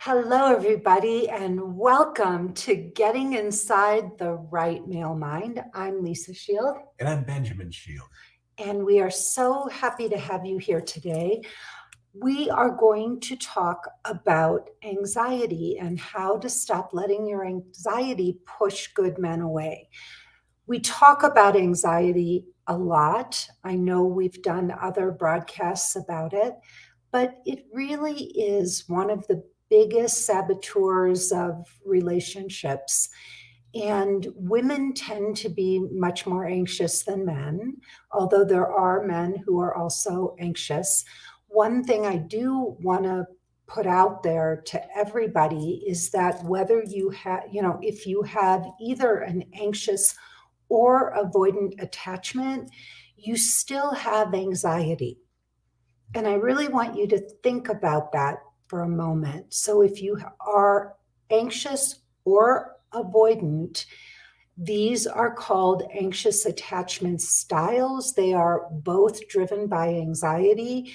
Hello, everybody, and welcome to Getting Inside the Right Male Mind. I'm Lisa Shield. And I'm Benjamin Shield. And we are so happy to have you here today. We are going to talk about anxiety and how to stop letting your anxiety push good men away. We talk about anxiety a lot. I know we've done other broadcasts about it, but it really is one of the biggest saboteurs of relationships. And women tend to be much more anxious than men, although there are men who are also anxious. One thing I do want to put out there to everybody is that whether you have, if you have either an anxious or avoidant attachment, you still have anxiety. And I really want you to think about that for a moment. So if you are anxious or avoidant, these are called anxious attachment styles. They are both driven by anxiety.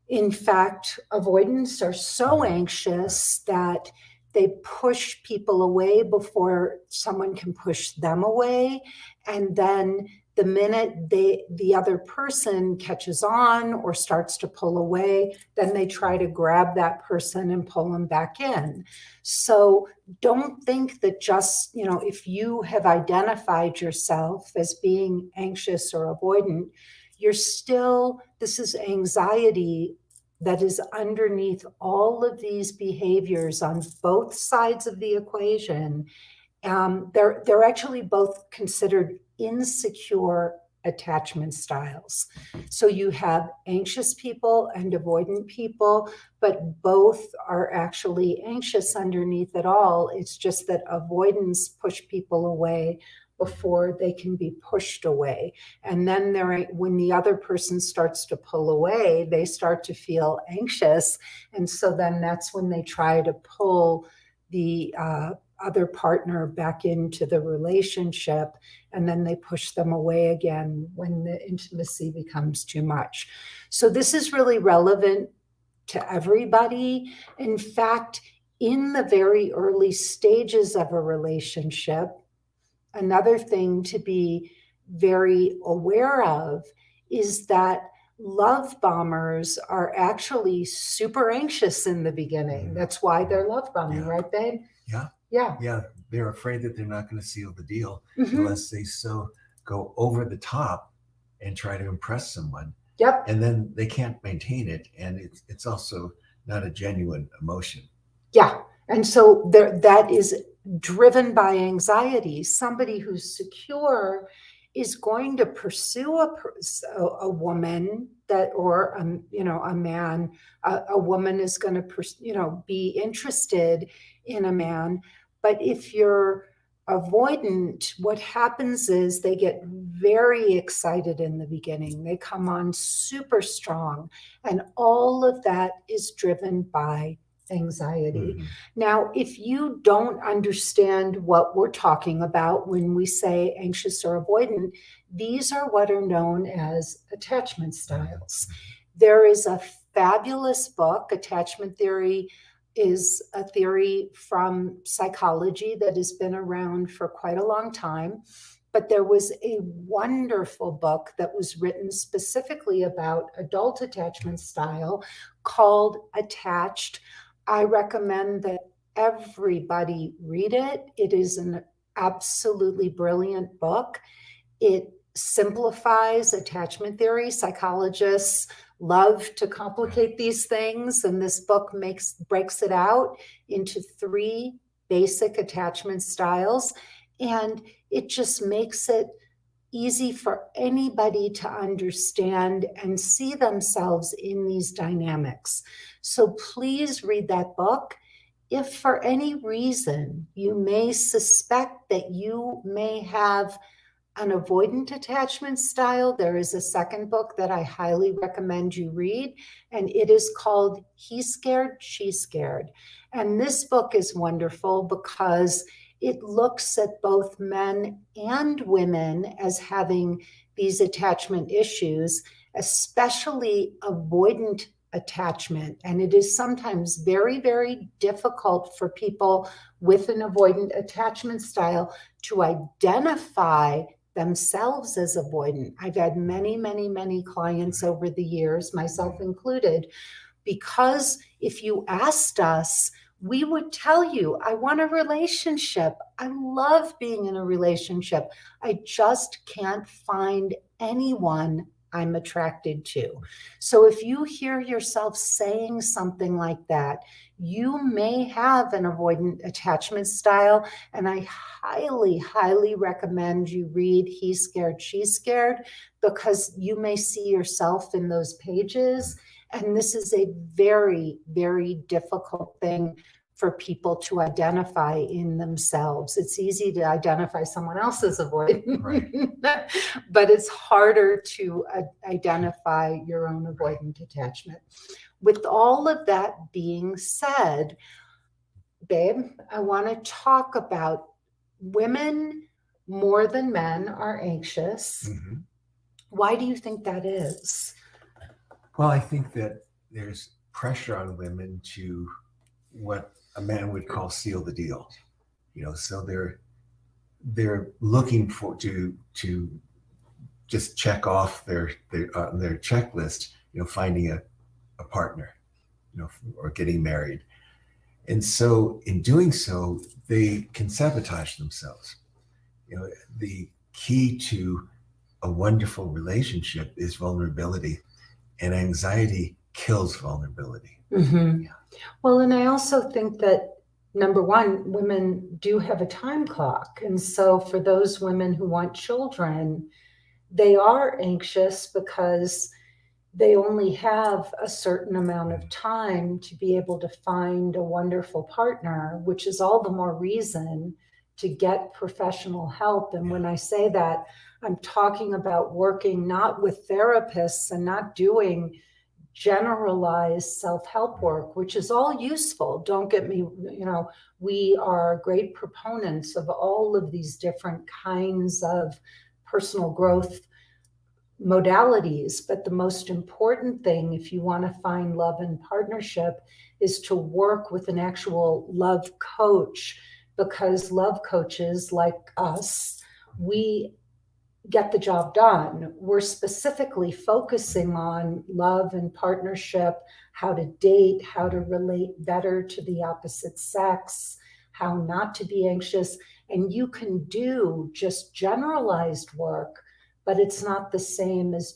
In fact, avoidants are so anxious that they push people away before someone can push them away. And then the minute the other person catches on or starts to pull away, then they try to grab that person and pull them back in. So don't think that just, if you have identified yourself as being anxious or avoidant, this is anxiety that is underneath all of these behaviors on both sides of the equation. They're actually both considered insecure attachment styles. So you have anxious people and avoidant people, but both are actually anxious underneath it all. It's just that avoidance push people away before they can be pushed away. And then when the other person starts to pull away, they start to feel anxious. And so then that's when they try to pull the other partner back into the relationship, and then they push them away again when the intimacy becomes too much. So this is really relevant to everybody. In fact, in the very early stages of a relationship, another thing to be very aware of is that love bombers are actually super anxious in the beginning. That's why they're love bombing, right, babe? Yeah. They're afraid that they're not going to seal the deal unless they go over the top and try to impress someone. Yep. And then they can't maintain it. And it's also not a genuine emotion. Yeah. And so that is driven by anxiety. Somebody who's secure is going to pursue a woman or a man. A woman is going to be interested in a man. But if you're avoidant, what happens is they get very excited in the beginning. They come on super strong, and all of that is driven by anxiety. Now, if you don't understand what we're talking about when we say anxious or avoidant, these are what are known as attachment styles. There is a fabulous book. Attachment theory is a theory from psychology that has been around for quite a long time. But there was a wonderful book that was written specifically about adult attachment style called Attached. I recommend that everybody read it. It is an absolutely brilliant book. It simplifies attachment theory. Psychologists love to complicate these things, and this book breaks it out into 3 basic attachment styles, and it just makes it easy for anybody to understand and see themselves in these dynamics. So please read that book. If for any reason you may suspect that you may have an avoidant attachment style, there is a second book that I highly recommend you read, and it is called He's Scared, She's Scared. And this book is wonderful because it looks at both men and women as having these attachment issues, especially avoidant attachment. And it is sometimes very, very difficult for people with an avoidant attachment style to identify themselves as avoidant. I've had many, many, many clients over the years, myself included, because if you asked us, we would tell you, I want a relationship. I love being in a relationship. I just can't find anyone I'm attracted to. So if you hear yourself saying something like that, you may have an avoidant attachment style. And I highly, highly recommend you read He's Scared, She's Scared, because you may see yourself in those pages. And this is a very, very difficult thing for people to identify in themselves. It's easy to identify someone else's avoidant, Right. but it's harder to identify your own avoidant attachment. With all of that being said, babe, I want to talk about women more than men are anxious. Mm-hmm. Why do you think that is? Well, I think that there's pressure on women to what a man would call seal the deal. So they're looking for to just check off their checklist, finding a partner, or getting married. And so in doing so, they can sabotage themselves. The key to a wonderful relationship is vulnerability, and anxiety kills vulnerability. Mm-hmm. Yeah. Well, and I also think that, number one, women do have a time clock. And so for those women who want children, they are anxious because they only have a certain amount of time to be able to find a wonderful partner, which is all the more reason to get professional help. And when I say that, I'm talking about working not with therapists and not doing generalized self-help work, which is all useful. Don't get me, we are great proponents of all of these different kinds of personal growth modalities. But the most important thing, if you want to find love and partnership, is to work with an actual love coach, because love coaches like us, we get the job done. We're specifically focusing on love and partnership, how to date, how to relate better to the opposite sex, how not to be anxious. And you can do just generalized work, but it's not the same as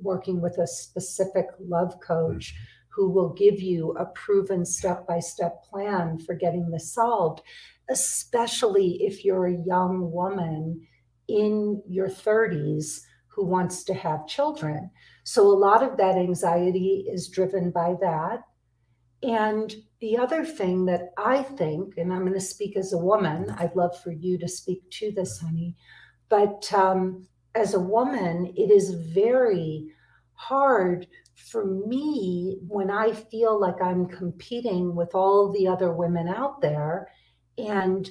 working with a specific love coach who will give you a proven step-by-step plan for getting this solved, especially if you're a young woman in your 30s who wants to have children. So a lot of that anxiety is driven by that. And the other thing that I think, and I'm going to speak as a woman, I'd love for you to speak to this, honey, but as a woman, it is very hard for me when I feel like I'm competing with all the other women out there, and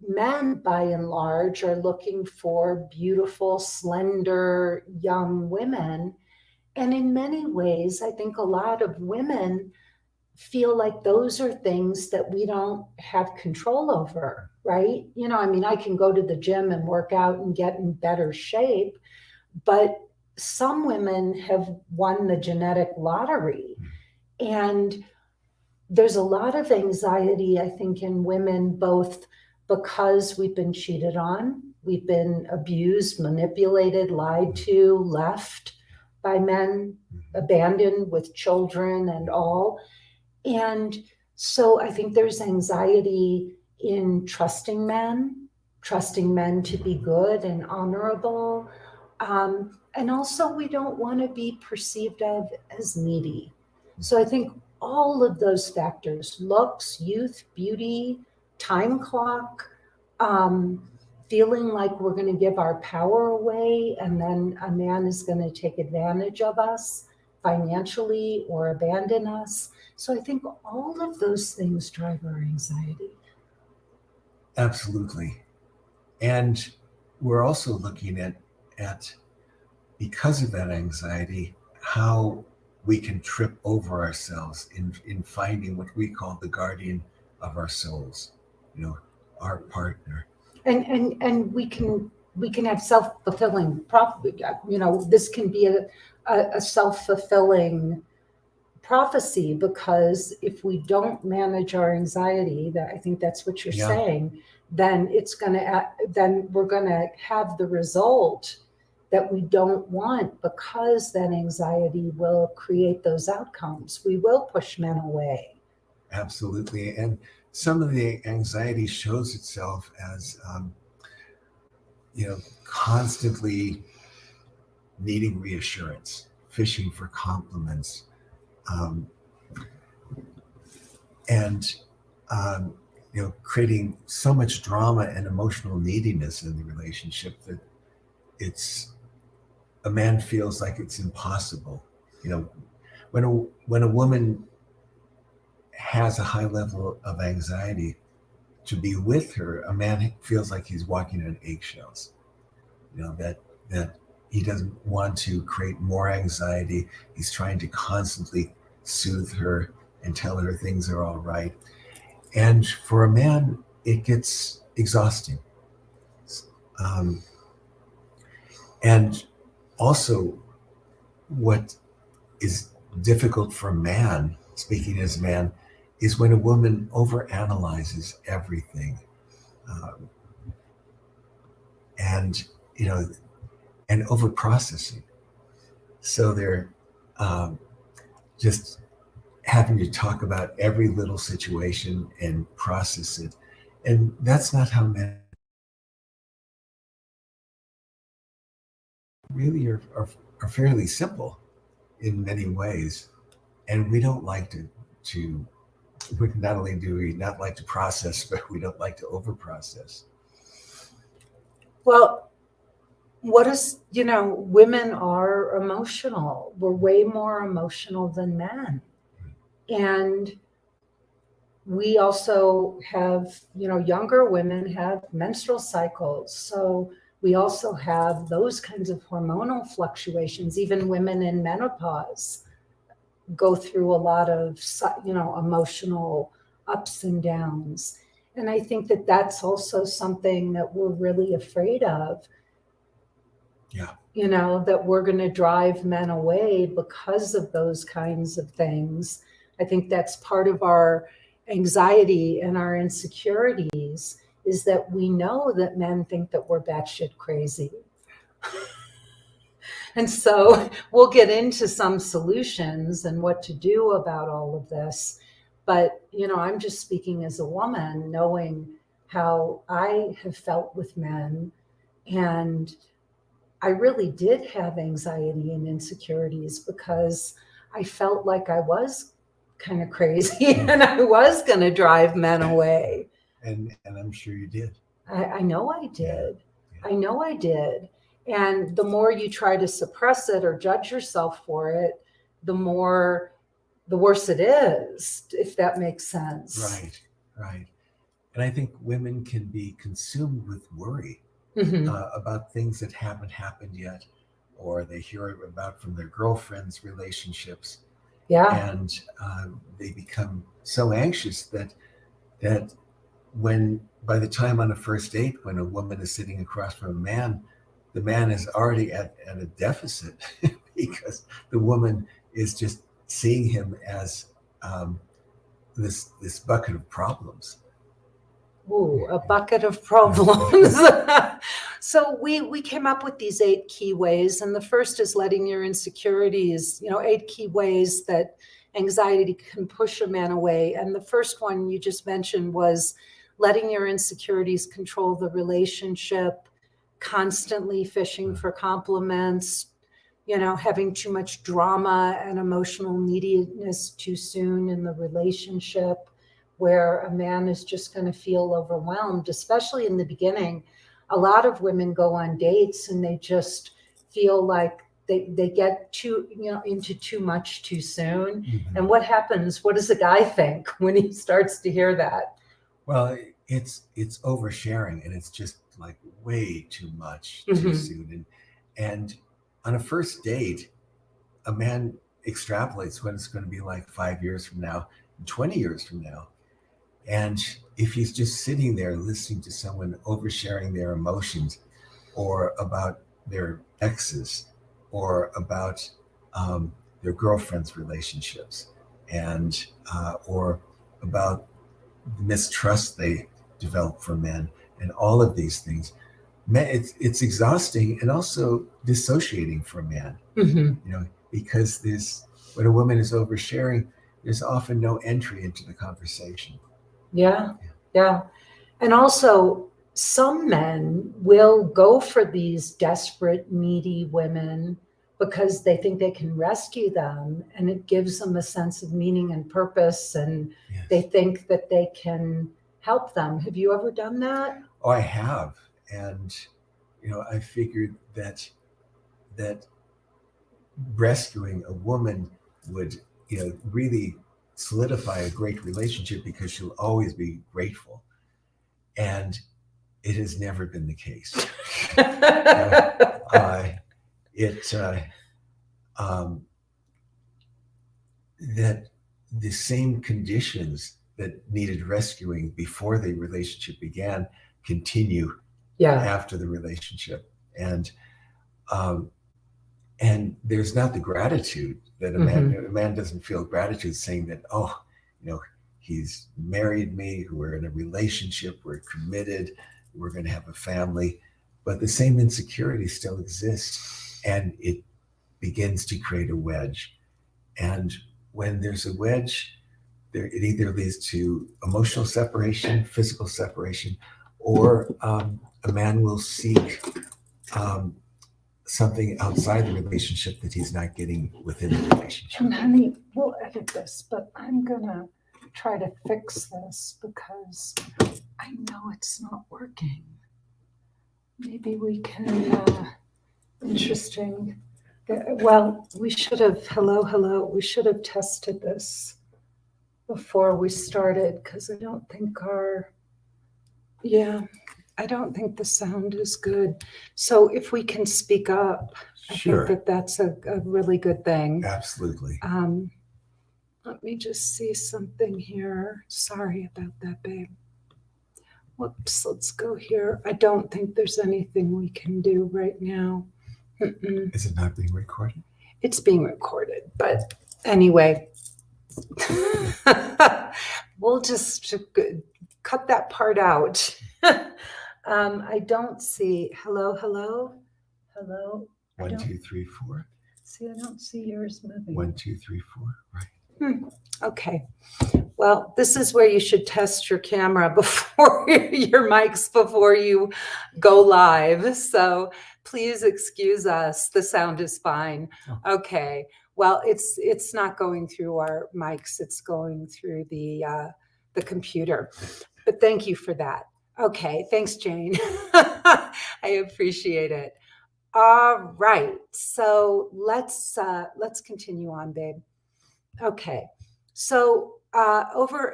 men, by and large, are looking for beautiful, slender, young women. And in many ways, I think a lot of women feel like those are things that we don't have control over, right? I can go to the gym and work out and get in better shape, but some women have won the genetic lottery. And there's a lot of anxiety, I think, in women, both because we've been cheated on, we've been abused, manipulated, lied to, left by men, abandoned with children and all. And so I think there's anxiety in trusting men to be good and honorable. And also we don't want to be perceived of as needy. So I think all of those factors, looks, youth, beauty, time clock, feeling like we're going to give our power away and then a man is going to take advantage of us financially or abandon us. So I think all of those things drive our anxiety. Absolutely. And we're also looking at because of that anxiety, how we can trip over ourselves in finding what we call the guardian of our souls, our partner. And we can have self-fulfilling this can be a self-fulfilling prophecy, because if we don't manage our anxiety, that I think that's what you're saying, then then we're gonna have the result that we don't want, because then anxiety will create those outcomes. We will push men away. Absolutely. And some of the anxiety shows itself as constantly needing reassurance, fishing for compliments, and creating so much drama and emotional neediness in the relationship that a man feels like it's impossible. When a woman has a high level of anxiety, to be with her, a man feels like he's walking on eggshells. That he doesn't want to create more anxiety. He's trying to constantly soothe her and tell her things are all right. And for a man, it gets exhausting. And also, what is difficult for a man, speaking as a man, is when a woman overanalyzes everything, and and overprocessing. So they're just having to talk about every little situation and process it, and that's not how men really are fairly simple in many ways, and we don't like to not only do we not like to process, but we don't like to overprocess. Well, women are emotional. We're way more emotional than men. And we also have, younger women have menstrual cycles. So we also have those kinds of hormonal fluctuations. Even women in menopause go through a lot of, emotional ups and downs. And I think that that's also something that we're really afraid of. Yeah. That we're going to drive men away because of those kinds of things. I think that's part of our anxiety and our insecurities, is that we know that men think that we're batshit crazy. And so we'll get into some solutions and what to do about all of this. But, I'm just speaking as a woman, knowing how I have felt with men. And I really did have anxiety and insecurities because I felt like I was kind of crazy and I was going to drive men away. And I'm sure you did. I know I did. Yeah. I know I did. And the more you try to suppress it or judge yourself for it, the worse it is, if that makes sense. Right. And I think women can be consumed with worry about things that haven't happened yet, or they hear about from their girlfriends' relationships. Yeah. And they become so anxious that when, by the time on a first date, when a woman is sitting across from a man, the man is already at a deficit because the woman is just seeing him as this bucket of problems. Ooh, a bucket of problems. So we came up with these 8 key ways, and the first is letting your insecurities, 8 key ways that anxiety can push a man away. And the first one you just mentioned was letting your insecurities control the relationship, constantly fishing for compliments, having too much drama and emotional neediness too soon in the relationship, where a man is just going to feel overwhelmed, especially in the beginning. A lot of women go on dates and they just feel like they get into too much too soon. Mm-hmm. And what happens? What does a guy think when he starts to hear that? Well, it's oversharing, and it's just like way too much too soon. And on a first date, a man extrapolates what it's going to be like 5 years from now, 20 years from now. And if he's just sitting there listening to someone oversharing their emotions or about their exes or about their girlfriends' relationships and or about the mistrust they develop for men and all of these things, it's exhausting and also dissociating for a man, because when a woman is oversharing, there's often no entry into the conversation. Yeah. And also, some men will go for these desperate, needy women because they think they can rescue them, and it gives them a sense of meaning and purpose, and Yes. they think that they can help them. Have you ever done that? Oh, I have. And, I figured that rescuing a woman would, really solidify a great relationship because she'll always be grateful. And it has never been the case. That the same conditions that needed rescuing before the relationship began continue after the relationship. And there's not the gratitude that a man doesn't feel gratitude saying that, he's married me, we're in a relationship, we're committed, we're going to have a family. But the same insecurity still exists, and it begins to create a wedge. And when there's a wedge, it either leads to emotional separation, physical separation, or a man will seek something outside the relationship that he's not getting within the relationship. And honey, we'll edit this, but I'm gonna try to fix this because I know it's not working. Maybe we can, interesting. Well, we should have, hello, we should have tested this before we started, because I don't think I don't think the sound is good. So if we can speak up, Sure. I think that's a really good thing. Absolutely. Let me just see something here. Sorry about that, babe. Whoops, let's go here. I don't think there's anything we can do right now. Is it not being recorded? It's being recorded, but anyway, we'll just cut that part out. I don't see, hello. 1, 2, 3, 4. See, I don't see yours moving. 1, 2, 3, 4. Right. Okay. Well, this is where you should test your camera before your mics before you go live. So please excuse us. The sound is fine. Oh. Okay. Well, it's not going through our mics. It's going through the computer. But thank you for that. Okay. Thanks, Jane. I appreciate it. All right. So let's continue on, babe. Okay. So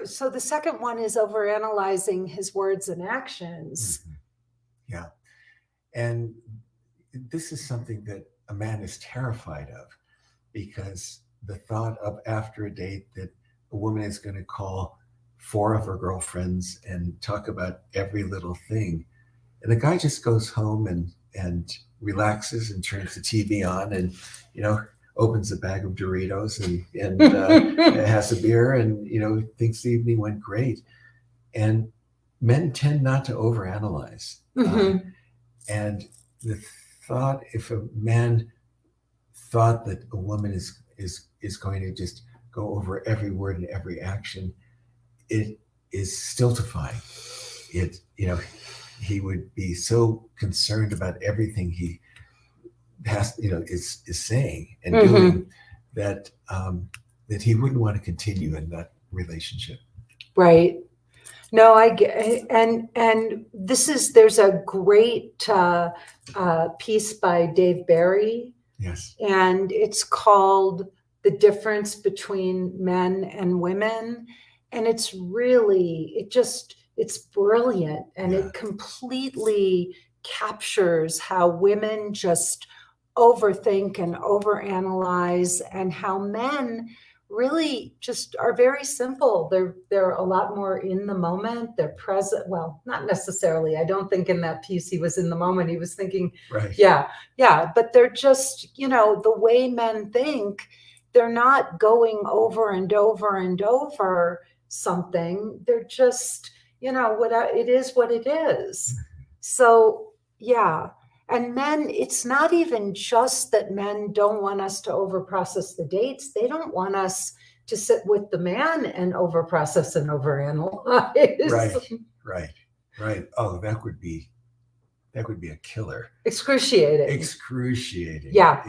so the second one is overanalyzing his words and actions. Yeah. And this is something that a man is terrified of, because the thought of after a date that a woman is going to call 4 of her girlfriends and talk about every little thing. And the guy just goes home and relaxes and turns the TV on and, opens a bag of Doritos and has a beer and, thinks the evening went great. And men tend not to overanalyze. And the thought, if a man thought that a woman is going to just go over every word and every action, it is stultifying. He would be so concerned about everything he has, is saying and doing that he wouldn't want to continue in that relationship. Right. No, I get, and there's a great piece by Dave Barry. Yes. And it's called The Difference Between Men and Women. And it's really, it's brilliant. And it completely captures how women just overthink and overanalyze, and how men really just are very simple. They're a lot more in the moment. They're present. Well, not necessarily. I don't think in that piece he was in the moment. He was thinking, Right. yeah, but they're just, the way men think, they're not going over and over and over something. They're just, what it is what it is. So, yeah. And men, it's not even just that men don't want us to overprocess the dates. They don't want us to sit with the man and overprocess and overanalyze. Right. Oh, that would be a killer. Excruciating. Yeah.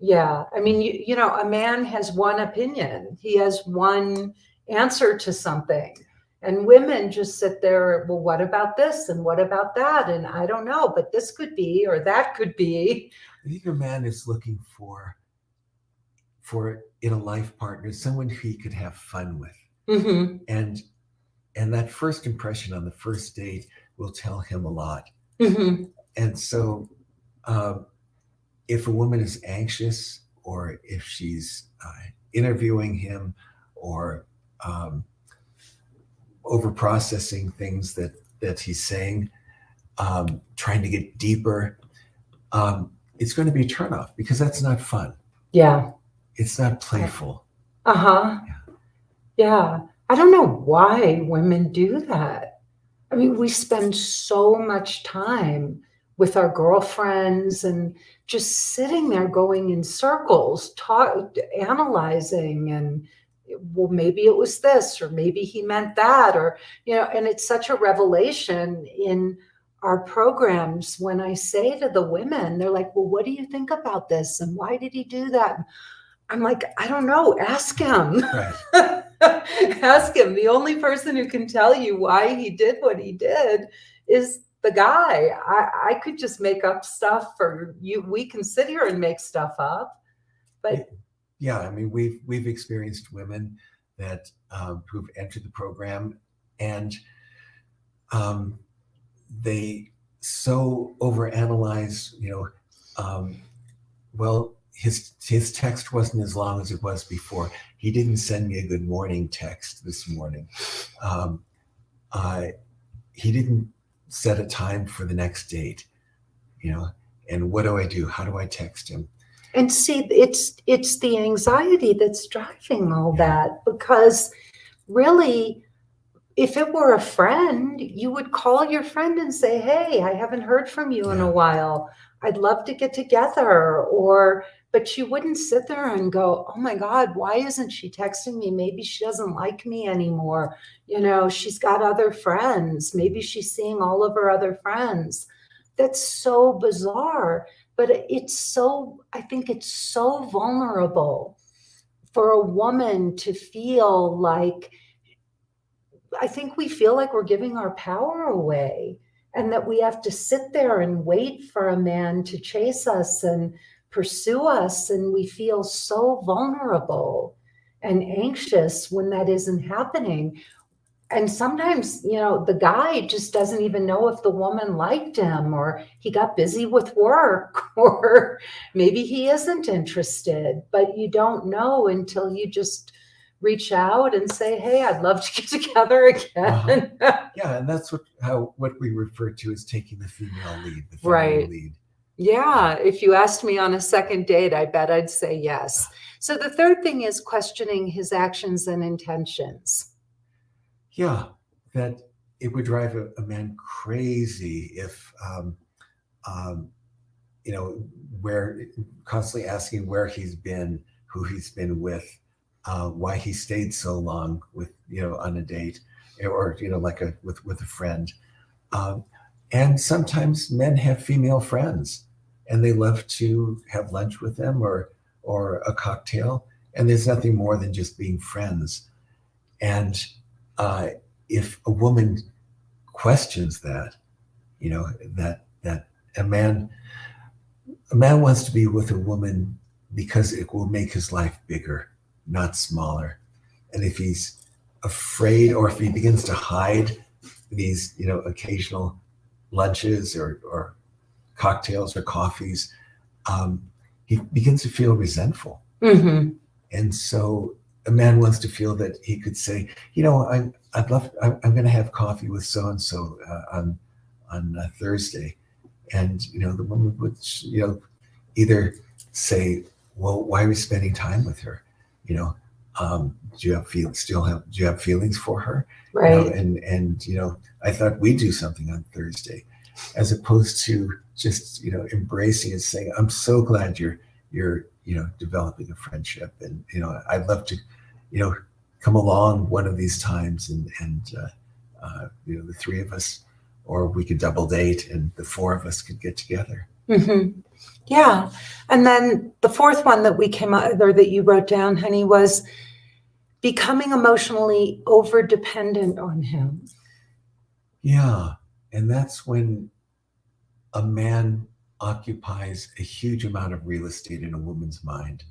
Yeah. I mean, a man has one opinion. He has one answer to something. And women just sit there, well, what about this? And what about that? And I don't know, but this could be, or that could be. I think a man is looking for in a life partner, someone who he could have fun with. Mm-hmm. And that first impression on the first date will tell him a lot. Mm-hmm. And so if a woman is anxious, or if she's interviewing him, or over processing things that he's saying, trying to get deeper, it's going to be a turnoff, because that's not fun. Yeah. It's not playful. Uh-huh. Yeah. I don't know why women do that. I mean, we spend so much time with our girlfriends and just sitting there going in circles, analyzing, and well, maybe it was this, or maybe he meant that, or, and it's such a revelation in our programs when I say to the women, they're like, well, what do you think about this? And why did he do that? I'm like, I don't know. Ask him. Right. Ask him. The only person who can tell you why he did what he did is the guy. I could just make up stuff for you. We can sit here and make stuff up, but yeah, I mean, we've experienced women that who've entered the program, and they so overanalyze. Well, his text wasn't as long as it was before. He didn't send me a good morning text this morning. He didn't set a time for the next date. And what do I do? How do I text him? And see, it's the anxiety that's driving all that, because really, if it were a friend, you would call your friend and say, hey, I haven't heard from you in a while. I'd love to get together. But you wouldn't sit there and go, oh my God, why isn't she texting me? Maybe she doesn't like me anymore. She's got other friends. Maybe she's seeing all of her other friends. That's so bizarre. But I think it's so vulnerable for a woman to feel like, I think we feel like we're giving our power away, and that we have to sit there and wait for a man to chase us and pursue us. And we feel so vulnerable and anxious when that isn't happening. And sometimes, the guy just doesn't even know if the woman liked him, or he got busy with work, or maybe he isn't interested, but you don't know until you just reach out and say, hey, I'd love to get together again. Yeah, and that's what we refer to as taking the female lead, the Right. lead. Yeah, if you asked me on a second date, I bet I'd say yes. So the third thing is questioning his actions and intentions. Yeah, that it would drive a man crazy if, where constantly asking where he's been, who he's been with, why he stayed so long with, on a date, or, with a friend. And sometimes men have female friends, and they love to have lunch with them, or a cocktail. And there's nothing more than just being friends. And if a woman questions that, that a man wants to be with a woman because it will make his life bigger, not smaller. And if he's afraid, or if he begins to hide these, occasional lunches or cocktails or coffees, he begins to feel resentful. Mm-hmm. And so a man wants to feel that he could say, I'm going to have coffee with so and so on Thursday, and the woman would either say, well, why are we spending time with her? Do you have do you have feelings for her? Right. And I thought we'd do something on Thursday, as opposed to just embracing and saying, I'm so glad you're developing a friendship, and I'd love to come along one of these times, and the three of us, or we could double date and the four of us could get together. Mm-hmm. Yeah. And then the fourth one that we came out, or that you wrote down, honey, was becoming emotionally over dependent on him. Yeah. And that's when a man occupies a huge amount of real estate in a woman's mind.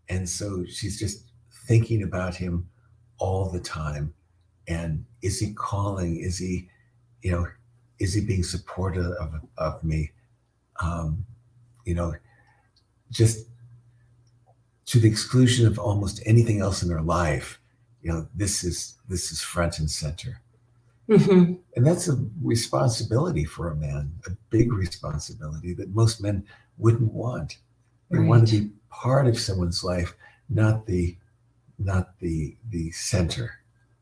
And so she's just thinking about him all the time. And is he calling? Is he being supportive of me? Just to the exclusion of almost anything else in her life. This is front and center. Mm-hmm. And that's a responsibility for a man, a big responsibility that most men wouldn't want. They want to be part of someone's life, not the center.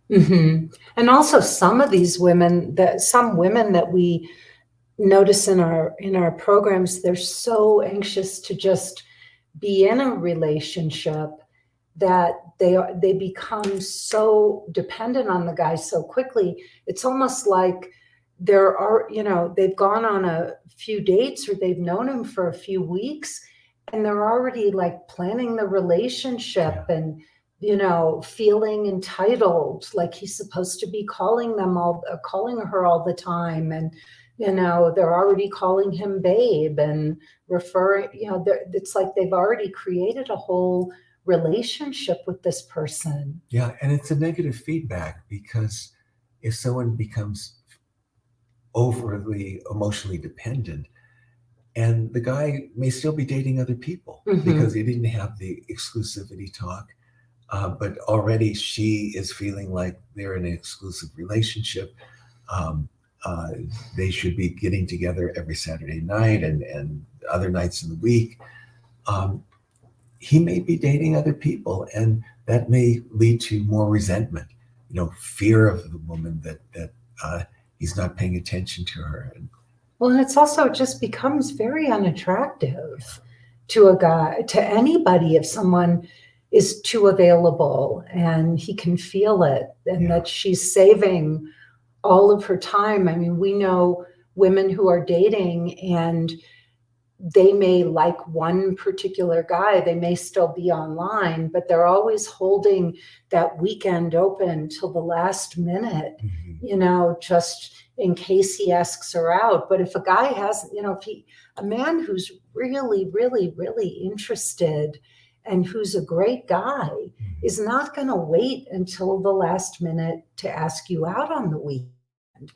Mm-hmm. And also some women that we notice in our programs, they're so anxious to just be in a relationship that they become so dependent on the guy so quickly. It's almost like they've gone on a few dates, or they've known him for a few weeks, and they're already like planning the relationship. Yeah. And feeling entitled, like he's supposed to be calling her all the time, and they're already calling him babe and referring. It's like they've already created a whole relationship with this person. Yeah, and it's a negative feedback, because if someone becomes overly emotionally dependent, and the guy may still be dating other people, Mm-hmm. because he didn't have the exclusivity talk, but already she is feeling like they're in an exclusive relationship. They should be getting together every Saturday night and other nights in the week. He may be dating other people, and that may lead to more resentment, fear of the woman that he's not paying attention to her. Well, and it's also, it just becomes very unattractive to a guy, to anybody, if someone is too available and he can feel it, and that she's saving all of her time. I mean, we know women who are dating, and they may like one particular guy, they may still be online, but they're always holding that weekend open till the last minute, Mm-hmm. Just in case he asks her out. But if a guy has, a man who's really, really, really interested and who's a great guy is not going to wait until the last minute to ask you out on the weekend.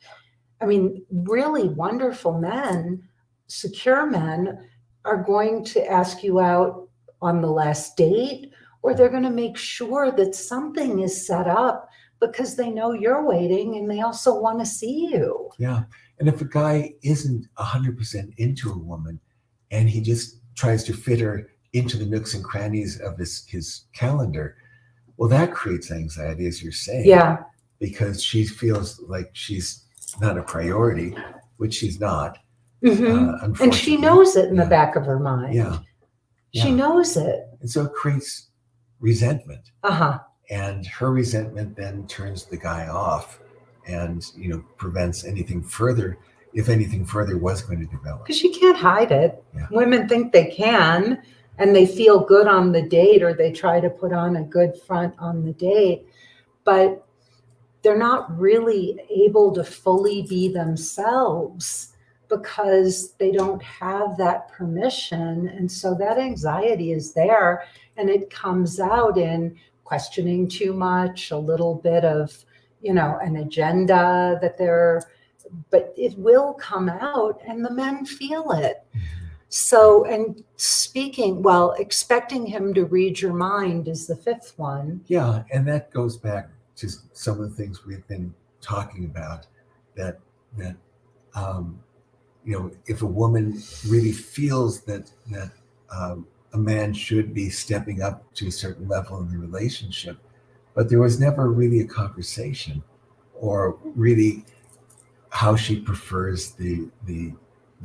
I mean, really wonderful men, secure men, are going to ask you out on the last date, or they're going to make sure that something is set up because they know you're waiting and they also want to see you. Yeah. And if a guy isn't 100% into a woman, and he just tries to fit her into the nooks and crannies of his calendar, well, that creates anxiety, as you're saying. Yeah. Because she feels like she's not a priority, which she's not. Mm-hmm. And she knows it in the back of her mind. Yeah. She knows it. And so it creates resentment. Uh-huh. And her resentment then turns the guy off, and prevents anything further, if anything further was going to develop. Because you can't hide it. Yeah. Women think they can, and they feel good on the date, or they try to put on a good front on the date, but they're not really able to fully be themselves because they don't have that permission. And so that anxiety is there, and it comes out in questioning too much, a little bit of, an agenda but it will come out, and the men feel it. So, and speaking, well, expecting him to read your mind is the fifth one. Yeah, and that goes back to some of the things we've been talking about. That um, if a woman really feels that a man should be stepping up to a certain level in the relationship, but there was never really a conversation, or really how she prefers the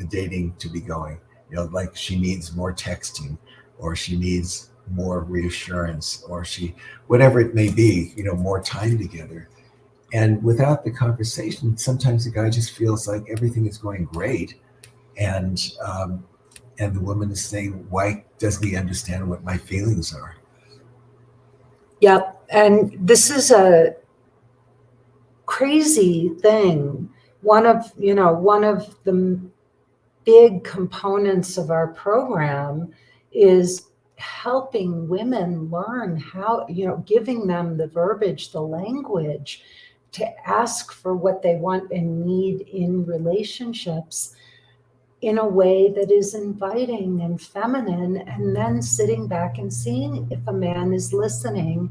dating to be going. Like she needs more texting, or she needs more reassurance, or she, whatever it may be, more time together. And without the conversation, sometimes the guy just feels like everything is going great, and and the woman is saying, why doesn't he understand what my feelings are? Yep. And this is a crazy thing. One of the big components of our program is helping women learn how, giving them the verbiage, the language to ask for what they want and need in relationships in a way that is inviting and feminine, and then sitting back and seeing if a man is listening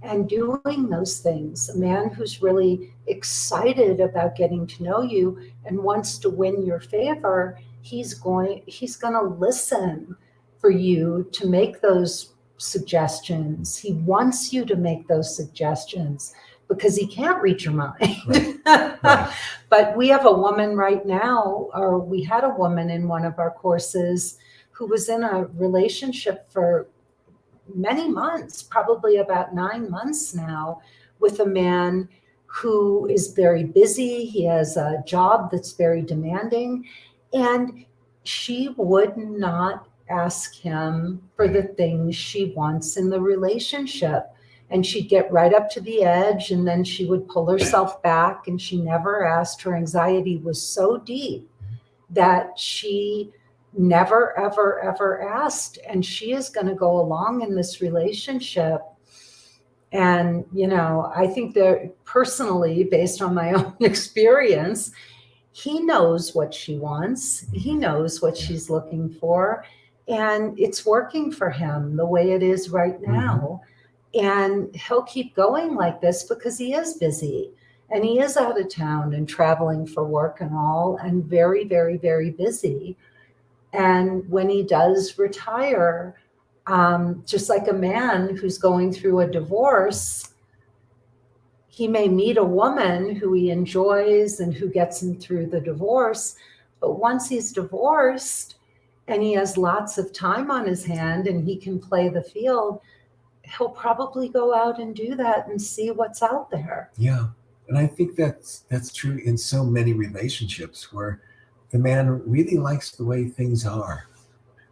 and doing those things. A man who's really excited about getting to know you and wants to win your favor, he's going to listen for you to make those suggestions. He wants you to make those suggestions because he can't read your mind. Right. But we have a woman right now, or we had a woman in one of our courses who was in a relationship for many months, probably about 9 months now, with a man who is very busy. He has a job that's very demanding, and she would not ask him for the things she wants in the relationship. And she'd get right up to the edge, and then she would pull herself back, and she never asked. Her anxiety was so deep that she never, ever, ever asked. And she is going to go along in this relationship. And, I think that personally, based on my own experience, he knows what she wants. He knows what she's looking for. And it's working for him the way it is right now. And he'll keep going like this because he is busy. And he is out of town and traveling for work and all, and very, very, very busy. And when he does retire, just like a man who's going through a divorce, he may meet a woman who he enjoys and who gets him through the divorce. But once he's divorced and he has lots of time on his hand and he can play the field, he'll probably go out and do that and see what's out there. Yeah. And I think that's true in so many relationships, where the man really likes the way things are,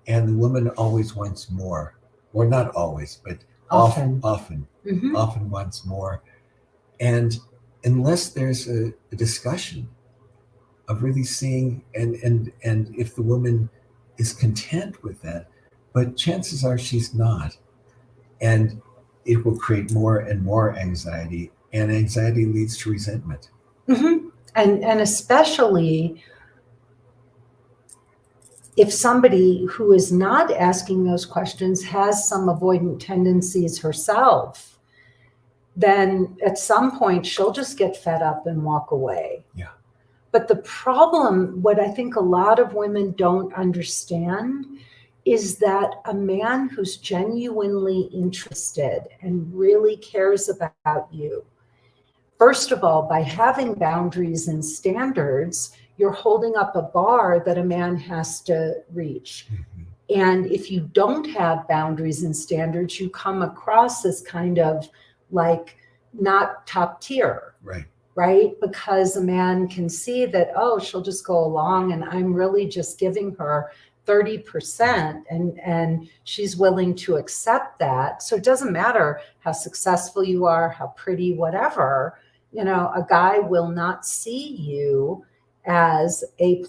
and the woman always wants more. Or not always, but often wants more. And unless there's a discussion of really seeing, and if the woman is content with that, but chances are she's not. And it will create more and more anxiety, and anxiety leads to resentment. And especially if somebody who is not asking those questions has some avoidant tendencies herself, then at some point she'll just get fed up and walk away. Yeah. But the problem, what I think a lot of women don't understand, is that a man who's genuinely interested and really cares about you, first of all, by having boundaries and standards, you're holding up a bar that a man has to reach. And if you don't have boundaries and standards, you come across as kind of like not top tier. Right? Because a man can see that, oh, she'll just go along and I'm really just giving her 30%, and she's willing to accept that. So it doesn't matter how successful you are, how pretty, whatever, a guy will not see you as A+.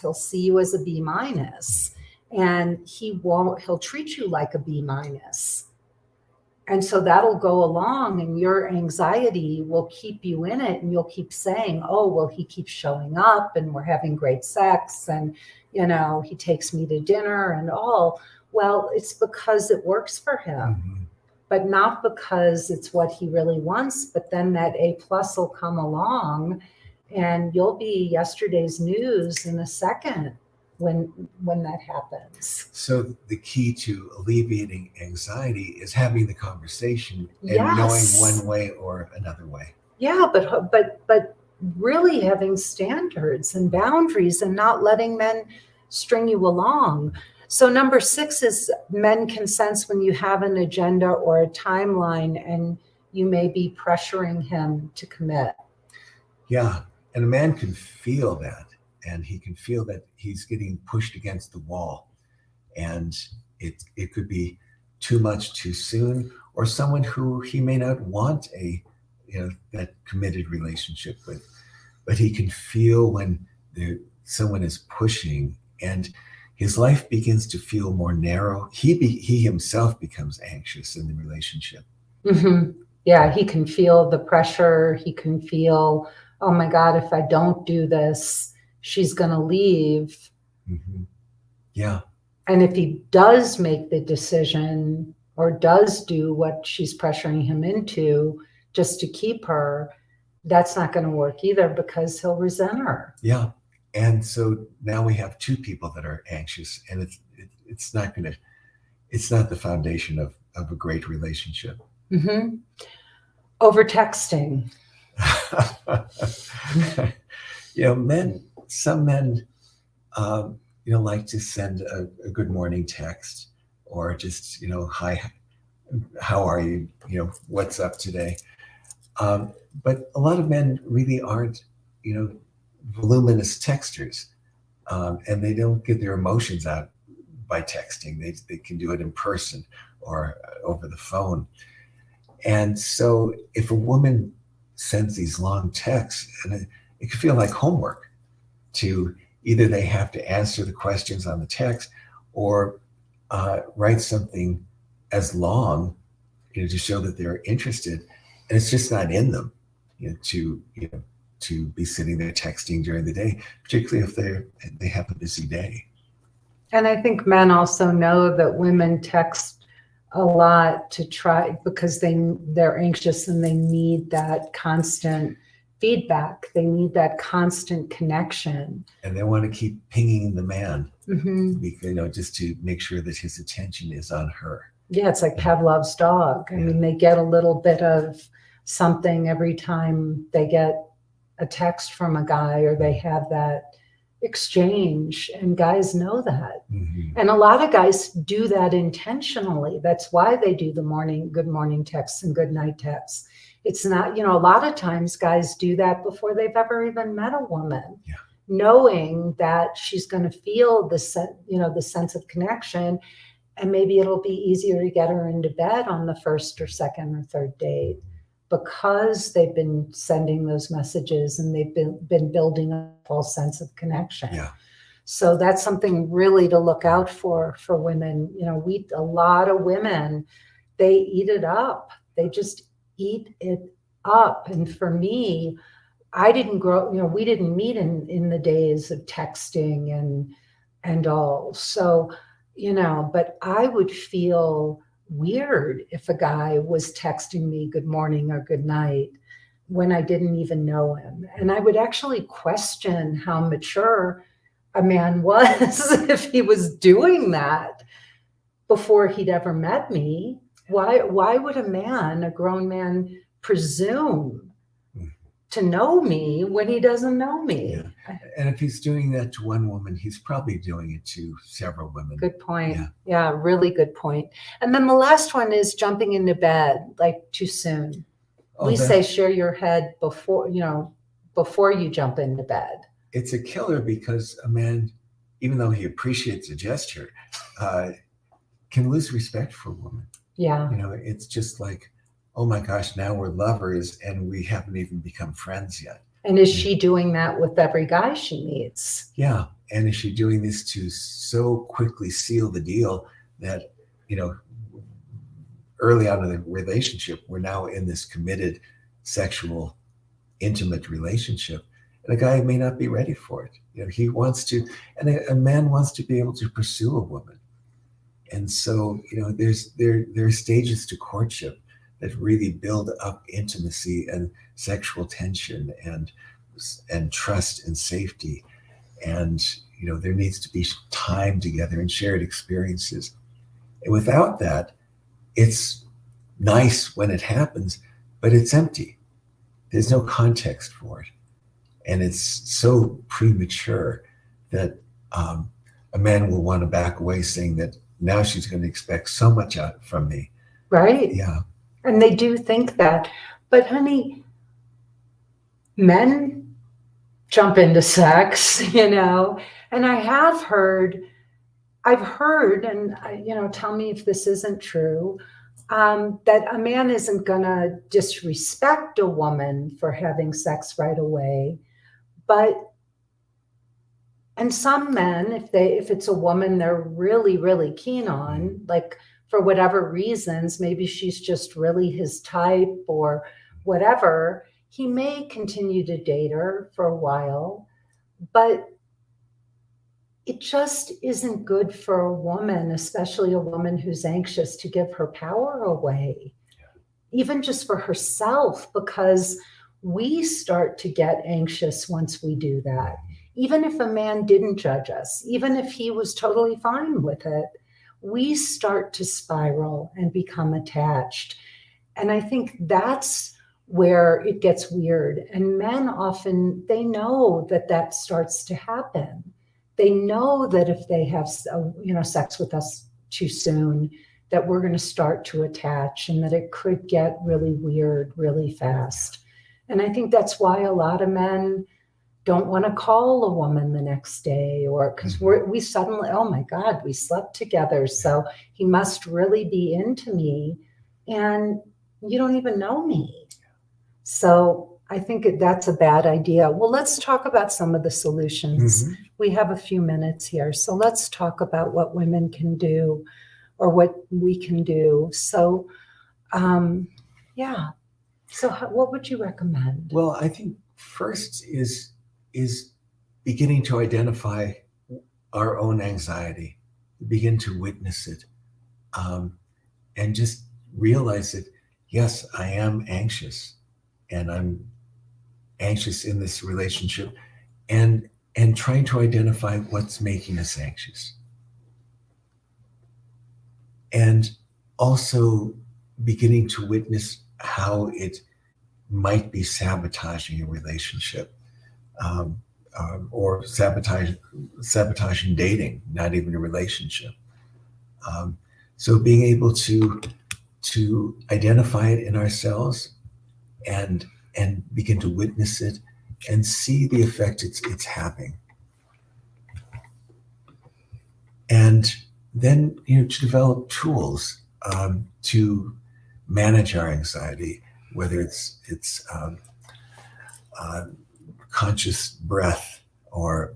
He'll see you as a B-, and he'll treat you like a B-. And so that'll go along, and your anxiety will keep you in it, and you'll keep saying, oh, well, he keeps showing up and we're having great sex, and, he takes me to dinner and all. Well, it's because it works for him, Mhm. but not because it's what he really wants. But then that A plus will come along and you'll be yesterday's news in a second when that happens. So the key to alleviating anxiety is having the conversation and knowing Yes. one way or another way. Yeah, but really having standards and boundaries and not letting men string you along. So number 6 is men can sense when you have an agenda or a timeline and you may be pressuring him to commit. Yeah. And a man can feel that, and he can feel that he's getting pushed against the wall. And it could be too much too soon, or someone who he may not want that committed relationship with. But he can feel when someone is pushing, and his life begins to feel more narrow. He himself becomes anxious in the relationship. Mm-hmm. Yeah, he can feel the pressure. He can feel, oh my God, if I don't do this, she's going to leave. Mm-hmm. Yeah. And if he does make the decision or does do what she's pressuring him into just to keep her, that's not going to work either, because he'll resent her. Yeah. And so now we have 2 people that are anxious, and it's not the foundation of a great relationship. Mm-hmm. Over texting. Some men like to send a good morning text, or just, hi, how are you? What's up today? But a lot of men really aren't, voluminous texters, and they don't get their emotions out by texting. They can do it in person or over the phone. And so if a woman sends these long texts, and it can feel like homework, to either they have to answer the questions on the text, or write something as long, to show that they're interested. And it's just not in them, to be sitting there texting during the day, particularly if they have a busy day. And I think men also know that women text a lot to try, because they're anxious and they need that constant feedback. They need that constant connection. And they want to keep pinging the man, mm-hmm. Just to make sure that his attention is on her. Yeah, it's like Pavlov's dog. I mean, they get a little bit of something every time they get a text from a guy, or they have that exchange, and guys know that. Mm-hmm. And a lot of guys do that intentionally. That's why they do the good morning texts and good night texts. It's not, a lot of times guys do that before they've ever even met a woman, knowing that she's going to feel the sense of connection, and maybe it'll be easier to get her into bed on the first or second or third date, because they've been sending those messages and they've been building a false sense of connection. Yeah. So that's something really to look out for women. A lot of women, they eat it up. They just eat it up. And for me, I didn't grow, we didn't meet in the days of texting and all. So, but I would feel weird if a guy was texting me good morning or good night when I didn't even know him. And I would actually question how mature a man was if he was doing that before he'd ever met me. Why would a grown man, presume to know me when he doesn't know me? Yeah. And if he's doing that to one woman, he's probably doing it to several women. Good point. Yeah, really good point. And then the last one is jumping into bed like too soon. We say share your head before you jump into bed. It's a killer, because a man, even though he appreciates a gesture, can lose respect for a woman. Yeah. It's just like, oh my gosh, now we're lovers and we haven't even become friends yet. And is she doing that with every guy she meets? Yeah. And is she doing this to so quickly seal the deal that, early on in the relationship, we're now in this committed sexual intimate relationship, and a guy may not be ready for it. He wants to, and a man wants to be able to pursue a woman. And so, there are stages to courtship that really build up intimacy and sexual tension and trust and safety. And, there needs to be time together and shared experiences. And without that, it's nice when it happens, but it's empty. There's no context for it. And it's so premature that a man will want to back away, saying that now she's going to expect so much out from me. Right. Yeah. And they do think that. But honey, men jump into sex, and I've heard, and tell me if this isn't true, that a man isn't gonna disrespect a woman for having sex right away, and some men, if it's a woman they're really, really keen on, like for whatever reasons, maybe she's just really his type or whatever, he may continue to date her for a while, but it just isn't good for a woman, especially a woman who's anxious, to give her power away, even just for herself, because we start to get anxious once we do that. Even if a man didn't judge us, even if he was totally fine with it, we start to spiral and become attached. And I think that's where it gets weird. And men often, they know that starts to happen. They know that if they have, sex with us too soon, that we're going to start to attach, and that it could get really weird really fast. And I think that's why a lot of men don't want to call a woman the next day, or because we suddenly, oh my God, we slept together, so he must really be into me, and you don't even know me. So I think that's a bad idea. Well, let's talk about some of the solutions. We have a few minutes here, so let's talk about what women can do, or what we can do. So, So what would you recommend? Well, I think first is beginning to identify our own anxiety, begin to witness it, and just realize that, yes, I am anxious, and I'm anxious in this relationship, and trying to identify what's making us anxious. And also beginning to witness how it might be sabotaging a relationship, or sabotaging dating, not even a relationship. So being able to identify it in ourselves and begin to witness it and see the effect it's having. And then, to develop tools to manage our anxiety, whether it's conscious breath, or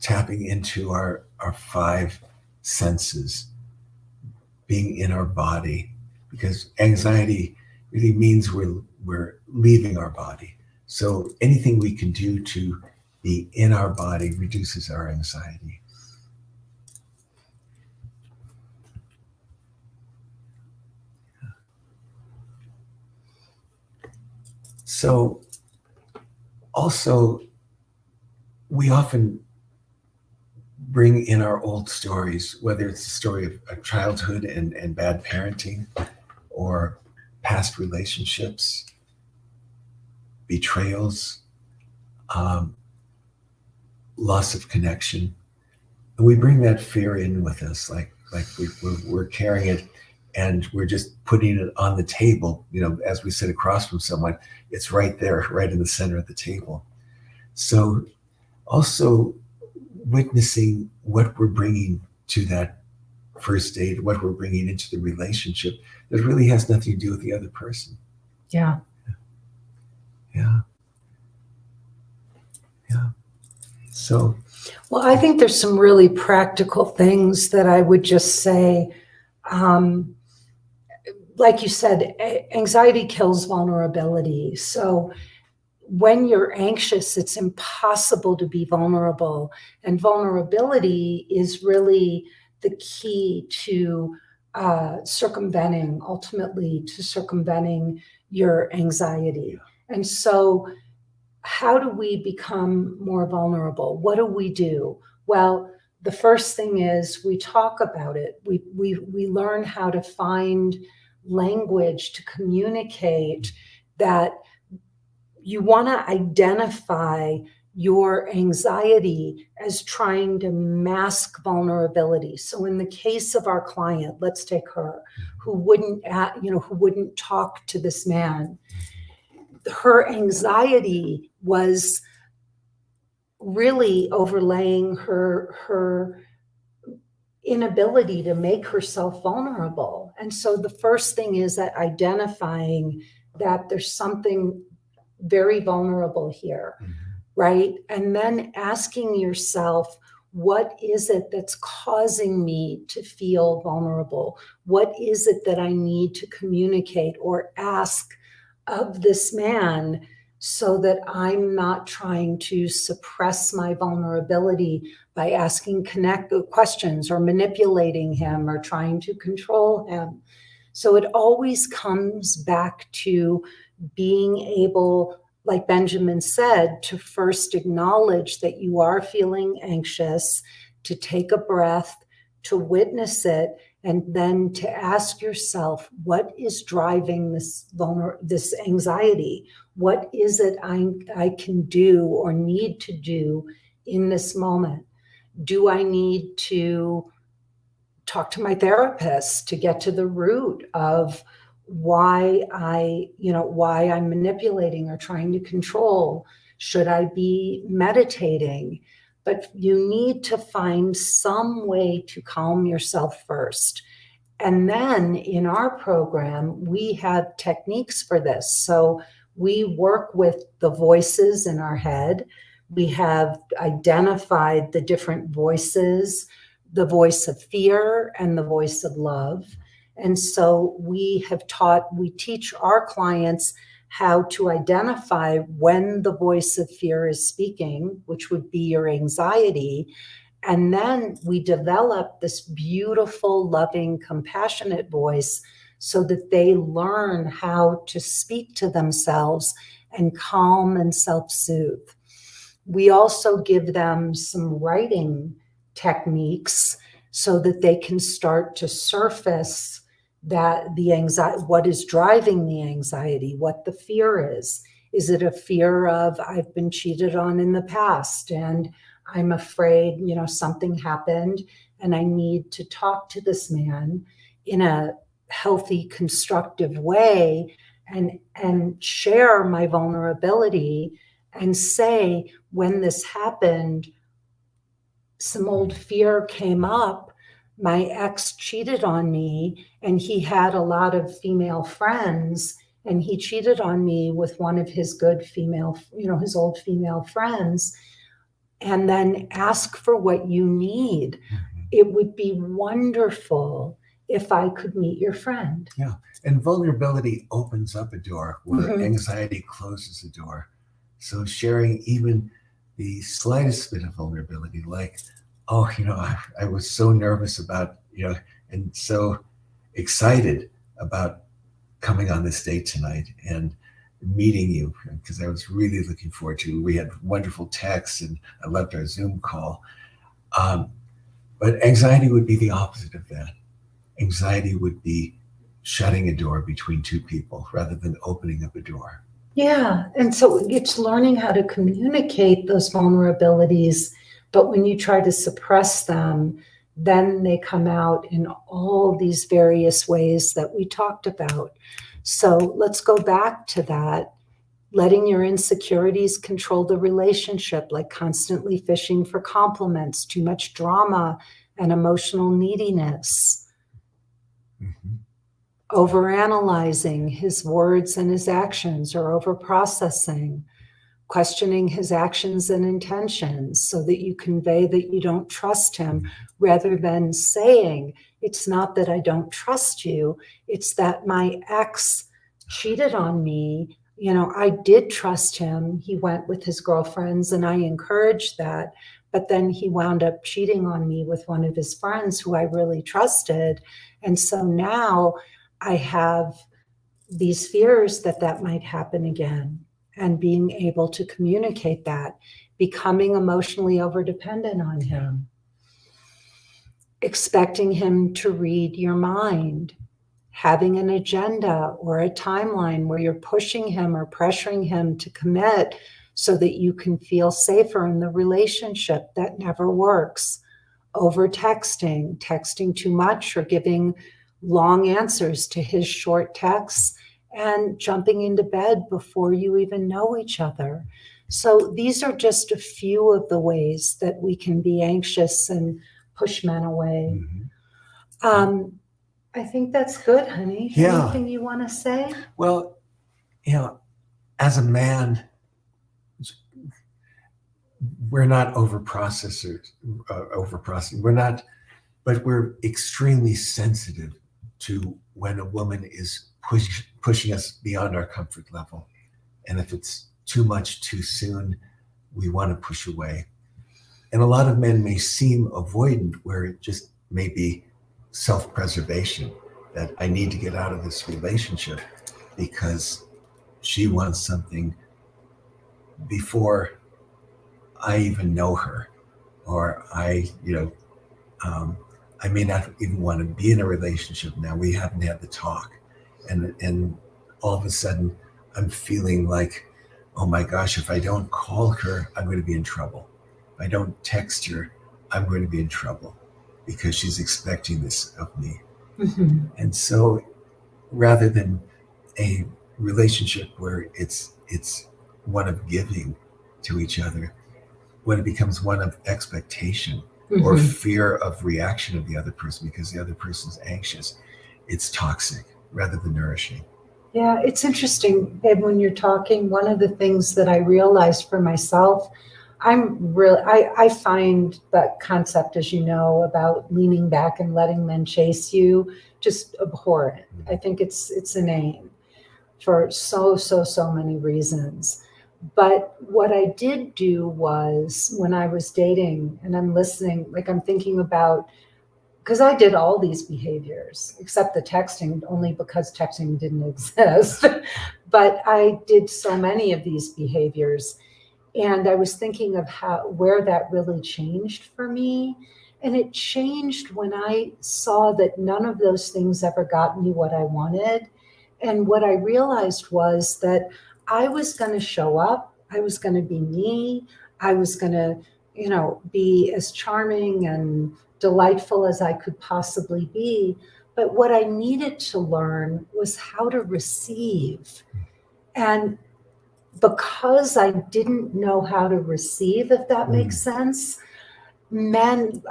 tapping into our five senses, being in our body, because anxiety really means we're leaving our body. So anything we can do to be in our body reduces our anxiety. So also, we often bring in our old stories, whether it's the story of childhood and bad parenting, or past relationships, betrayals, loss of connection. And we bring that fear in with us, like we're carrying it, and we're just putting it on the table. As we sit across from someone, it's right there, right in the center of the table. So also witnessing what we're bringing to that first date, what we're bringing into the relationship that really has nothing to do with the other person. Yeah. So, well, I think there's some really practical things that I would just say. like you said, anxiety kills vulnerability. So when you're anxious, it's impossible to be vulnerable. And vulnerability is really the key to ultimately to circumventing your anxiety. And so how do we become more vulnerable? What do we do? Well, the first thing is we talk about it. We learn how to find language to communicate that you want to identify your anxiety as trying to mask vulnerability. So in the case of our client, let's take her, who wouldn't talk to this man. Her anxiety was really overlaying her inability to make herself vulnerable. And so the first thing is that identifying that there's something very vulnerable here, right? And then asking yourself, what is it that's causing me to feel vulnerable? What is it that I need to communicate or ask of this man so that I'm not trying to suppress my vulnerability by asking questions or manipulating him or trying to control him? So it always comes back to being able, like Benjamin said, to first acknowledge that you are feeling anxious, to take a breath, to witness it, and then to ask yourself, what is driving this anxiety? What is it I can do or need to do in this moment? Do I need to talk to my therapist to get to the root of why I'm manipulating or trying to control? Should I be meditating? But you need to find some way to calm yourself first. And then in our program, we have techniques for this. So we work with the voices in our head. We have identified the different voices, the voice of fear and the voice of love. And so we teach our clients how to identify when the voice of fear is speaking, which would be your anxiety. And then we develop this beautiful, loving, compassionate voice so that they learn how to speak to themselves and calm and self-soothe. We also give them some writing techniques so that they can start to surface that the anxiety, what is driving the anxiety, what the fear is. Is it a fear of I've been cheated on in the past and I'm afraid, something happened and I need to talk to this man in a healthy, constructive way and share my vulnerability and say, when this happened, some old fear came up. My ex cheated on me and he had a lot of female friends and he cheated on me with one of his good female, his old female friends. And then ask for what you need. It would be wonderful if I could meet your friend. Yeah. And vulnerability opens up a door where anxiety closes the door. So sharing even the slightest bit of vulnerability, like, I was so nervous about, and so excited about coming on this date tonight and meeting you, because I was really looking forward to it. We had wonderful texts and I loved our Zoom call. But anxiety would be the opposite of that. Anxiety would be shutting a door between two people rather than opening up a door. Yeah. And so it's learning how to communicate those vulnerabilities. But when you try to suppress them, then they come out in all these various ways that we talked about. So let's go back to that. Letting your insecurities control the relationship, like constantly fishing for compliments, too much drama and emotional neediness. Overanalyzing his words and his actions or overprocessing. questioning his actions and intentions so that you convey that you don't trust him, rather than saying, it's not that I don't trust you, it's that my ex cheated on me. You know, I did trust him. He went with his girlfriends and I encouraged that. But then he wound up cheating on me with one of his friends who I really trusted. And so now I have these fears that that might happen again, and being able to communicate that, becoming emotionally overdependent on him, expecting him to read your mind, having an agenda or a timeline where you're pushing him or pressuring him to commit so that you can feel safer in the relationship. That never works. Over texting, texting too much, or giving long answers to his short texts, and jumping into bed before you even know each other. So these are just a few of the ways that we can be anxious and push men away. I think that's good, honey. Yeah. Anything you want to say? Well, you know, as a man, we're not over processing. We're not, but we're extremely sensitive to when a woman is pushing us beyond our comfort level. And if it's too much too soon, we want to push away. And a lot of men may seem avoidant, where it just may be self-preservation, that I need to get out of this relationship because she wants something before I even know her, or I may not even want to be in a relationship now. We haven't had the talk, and all of a sudden I'm feeling like, oh my gosh, if I don't call her, I'm going to be in trouble. If I don't text her, I'm going to be in trouble because she's expecting this of me. Mm-hmm. And so rather than a relationship where it's one of giving to each other, when it becomes one of expectation, mm-hmm. or fear of reaction of the other person because the other person's anxious, it's toxic rather than nourishing. Yeah, it's interesting, Babe, when you're talking, one of the things that I realized for myself, I find that concept, as you know, about leaning back and letting men chase you, just abhorrent. Mm-hmm. I think it's inane for so many reasons. But what I did do was, when I was dating and I'm listening, like I'm thinking about, because I did all these behaviors, except the texting, only because texting didn't exist. But I did so many of these behaviors. And I was thinking of where that really changed for me. And it changed when I saw that none of those things ever got me what I wanted. And what I realized was that I was going to show up. I was going to be me. I was going to, be as charming and delightful as I could possibly be. But what I needed to learn was how to receive. And because I didn't know how to receive, if that makes sense, men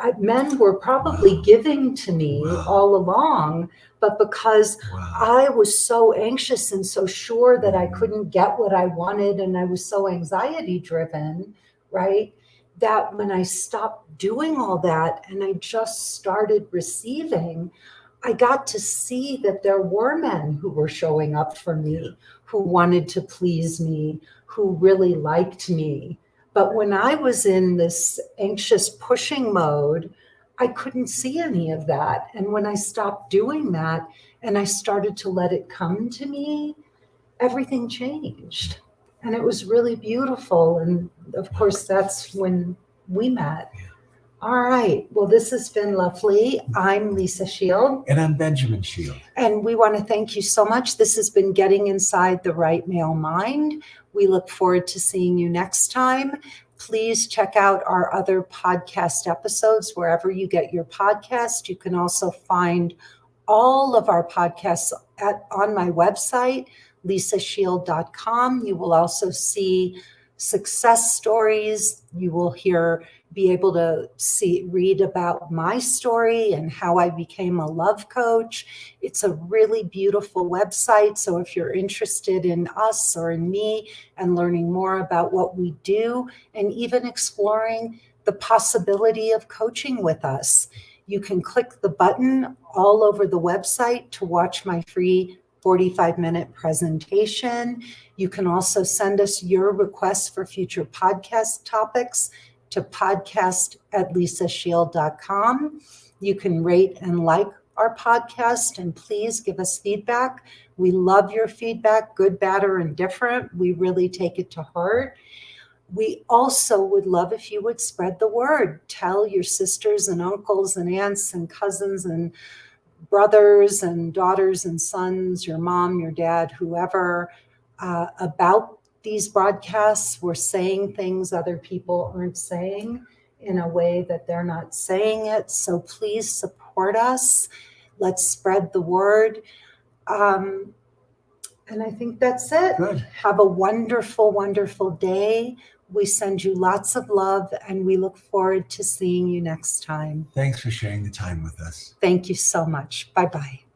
were probably giving to me all along, but because I was so anxious and so sure that I couldn't get what I wanted, and I was so anxiety driven, right, that when I stopped doing all that and I just started receiving, I got to see that there were men who were showing up for me, who wanted to please me, who really liked me. But when I was in this anxious pushing mode, I couldn't see any of that. And when I stopped doing that and I started to let it come to me, everything changed. And it was really beautiful. And of course, that's when we met. All right. Well, this has been lovely. I'm Lisa Shield. And I'm Benjamin Shield. And we want to thank you so much. This has been Getting Inside the Right Male Mind. We look forward to seeing you next time. Please check out our other podcast episodes wherever you get your podcast. You can also find all of our podcasts on my website, lisashield.com. You will also see success stories. You will be able to read about my story and how I became a love coach. It's a really beautiful website. So if you're interested in us or in me and learning more about what we do and even exploring the possibility of coaching with us, you can click the button all over the website to watch my free 45-minute presentation. You can also send us your requests for future podcast topics to podcast@lisashield.com. You can rate and like our podcast, and please give us feedback. We love your feedback, good, bad, or indifferent. We really take it to heart. We also would love if you would spread the word. Tell your sisters and uncles and aunts and cousins and brothers and daughters and sons, your mom, your dad, whoever, about these broadcasts. We're saying things other people aren't saying in a way that they're not saying it. So please support us. Let's spread the word. And I think that's it. Good. Have a wonderful, wonderful day. We send you lots of love, and we look forward to seeing you next time. Thanks for sharing the time with us. Thank you so much. Bye-bye.